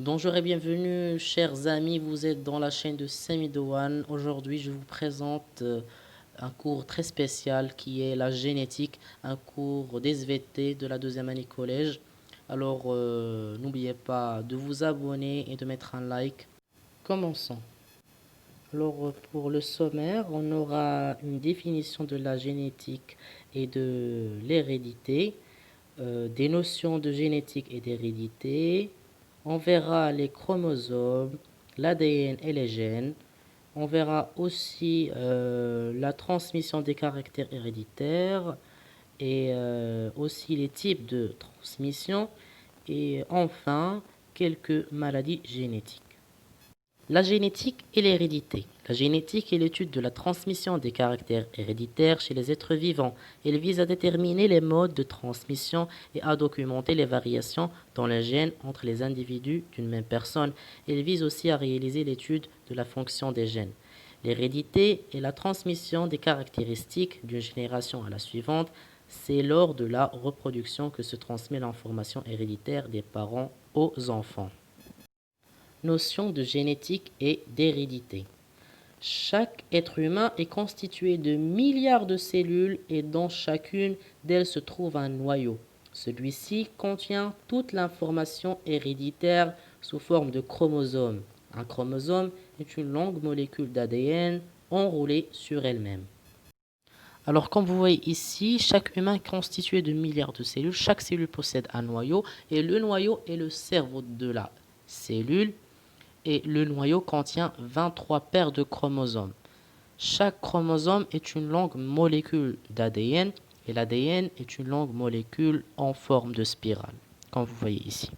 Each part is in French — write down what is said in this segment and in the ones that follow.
Bonjour et bienvenue, chers amis. Vous êtes dans la chaîne de Semidoane. Aujourd'hui, je vous présente un cours très spécial qui est la génétique, un cours d'SVT de la deuxième année collège. Alors, n'oubliez pas de vous abonner et de mettre un like. Commençons. Alors, pour le sommaire, on aura une définition de la génétique et de l'hérédité, des notions de génétique et d'hérédité. On verra les chromosomes, l'ADN et les gènes. On verra aussi la transmission des caractères héréditaires et aussi les types de transmission. Et enfin, quelques maladies génétiques. La génétique et l'hérédité. La génétique est l'étude de la transmission des caractères héréditaires chez les êtres vivants. Elle vise à déterminer les modes de transmission et à documenter les variations dans les gènes entre les individus d'une même personne. Elle vise aussi à réaliser l'étude de la fonction des gènes. L'hérédité est la transmission des caractéristiques d'une génération à la suivante. C'est lors de la reproduction que se transmet l'information héréditaire des parents aux enfants. Notion de génétique et d'hérédité. Chaque être humain est constitué de milliards de cellules et dans chacune d'elles se trouve un noyau. Celui-ci contient toute l'information héréditaire sous forme de chromosomes. Un chromosome est une longue molécule d'ADN enroulée sur elle-même. Alors, comme vous voyez ici, chaque humain est constitué de milliards de cellules. Chaque cellule possède un noyau et le noyau est le cerveau de la cellule. Et le noyau contient 23 paires de chromosomes. Chaque chromosome est une longue molécule d'ADN et l'ADN est une longue molécule en forme de spirale, comme vous voyez ici.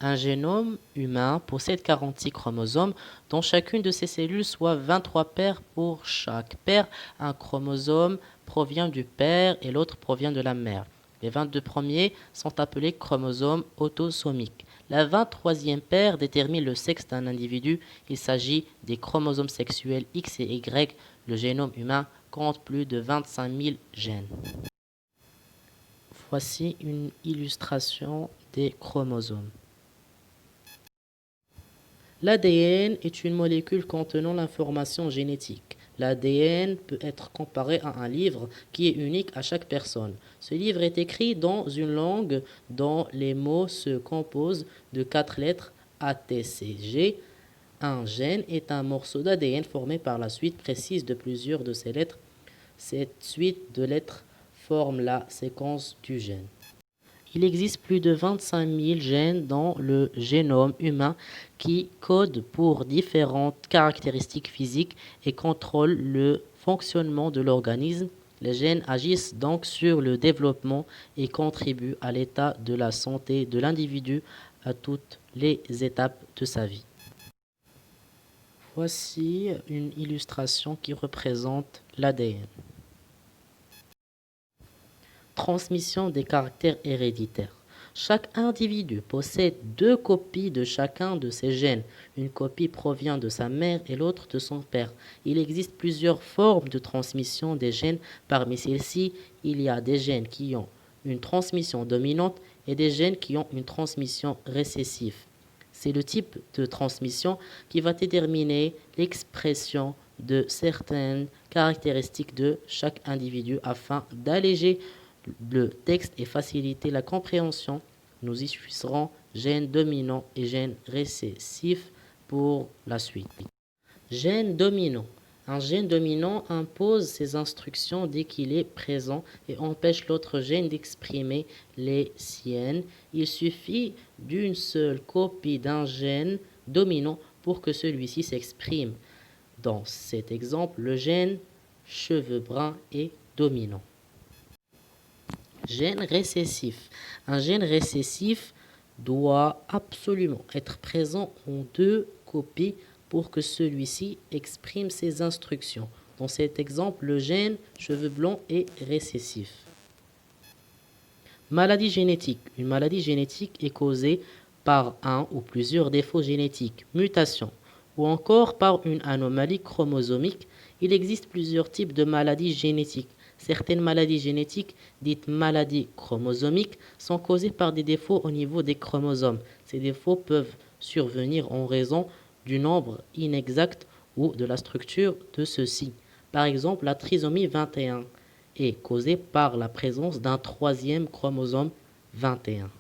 Un génome humain possède 46 chromosomes, dont chacune de ces cellules soit 23 paires pour chaque paire. Un chromosome provient du père et l'autre provient de la mère. Les 22 premiers sont appelés chromosomes autosomiques. La 23e paire détermine le sexe d'un individu. Il s'agit des chromosomes sexuels X et Y. Le génome humain compte plus de 25 000 gènes. Voici une illustration des chromosomes. L'ADN est une molécule contenant l'information génétique. L'ADN peut être comparé à un livre qui est unique à chaque personne. Ce livre est écrit dans une langue dont les mots se composent de 4 lettres A, T, C, G. Un gène est un morceau d'ADN formé par la suite précise de plusieurs de ces lettres. Cette suite de lettres forme la séquence du gène. Il existe plus de 25 000 gènes dans le génome humain qui codent pour différentes caractéristiques physiques et contrôlent le fonctionnement de l'organisme. Les gènes agissent donc sur le développement et contribuent à l'état de la santé de l'individu à toutes les étapes de sa vie. Voici une illustration qui représente l'ADN. Transmission des caractères héréditaires. Chaque individu possède 2 copies de chacun de ses gènes. Une copie provient de sa mère et l'autre de son père. Il existe plusieurs formes de transmission des gènes. Parmi celles-ci, il y a des gènes qui ont une transmission dominante et des gènes qui ont une transmission récessive. C'est le type de transmission qui va déterminer l'expression de certaines caractéristiques de chaque individu afin d'alléger le texte et faciliter la compréhension. Nous utiliserons gène dominant et gène récessif pour la suite. Gène dominant. Un gène dominant impose ses instructions dès qu'il est présent et empêche l'autre gène d'exprimer les siennes. Il suffit d'une seule copie d'un gène dominant pour que celui-ci s'exprime. Dans cet exemple, le gène cheveux bruns est dominant. Gène récessif. Un gène récessif doit absolument être présent en 2 copies pour que celui-ci exprime ses instructions. Dans cet exemple, le gène cheveux blancs est récessif. Maladie génétique. Une maladie génétique est causée par un ou plusieurs défauts génétiques, mutations, ou encore par une anomalie chromosomique. Il existe plusieurs types de maladies génétiques. Certaines maladies génétiques, dites maladies chromosomiques, sont causées par des défauts au niveau des chromosomes. Ces défauts peuvent survenir en raison du nombre inexact ou de la structure de ceux-ci. Par exemple, la trisomie 21 est causée par la présence d'un troisième chromosome 21.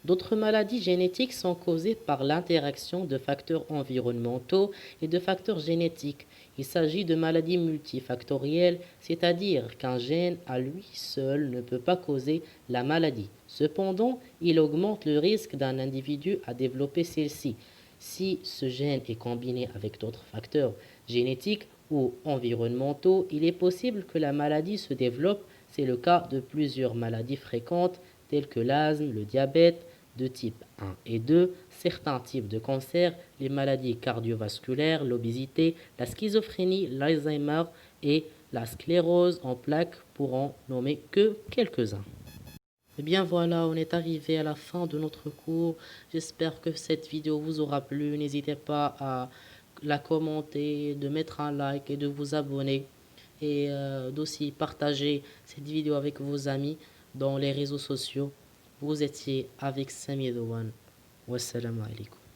D'autres maladies génétiques sont causées par l'interaction de facteurs environnementaux et de facteurs génétiques. Il s'agit de maladies multifactorielles, c'est-à-dire qu'un gène à lui seul ne peut pas causer la maladie. Cependant, il augmente le risque d'un individu à développer celle-ci. Si ce gène est combiné avec d'autres facteurs génétiques ou environnementaux, il est possible que la maladie se développe. C'est le cas de plusieurs maladies fréquentes telles que l'asthme, le diabète de type 1 et 2, certains types de cancers, les maladies cardiovasculaires, l'obésité, la schizophrénie, l'Alzheimer et la sclérose en plaques pour en nommer que quelques-uns. Eh bien voilà, on est arrivé à la fin de notre cours. J'espère que cette vidéo vous aura plu. N'hésitez pas à la commenter, de mettre un like et de vous abonner et d'aussi partager cette vidéo avec vos amis dans les réseaux sociaux. Vous étiez avec Sami The One. Wassalamu alaikum.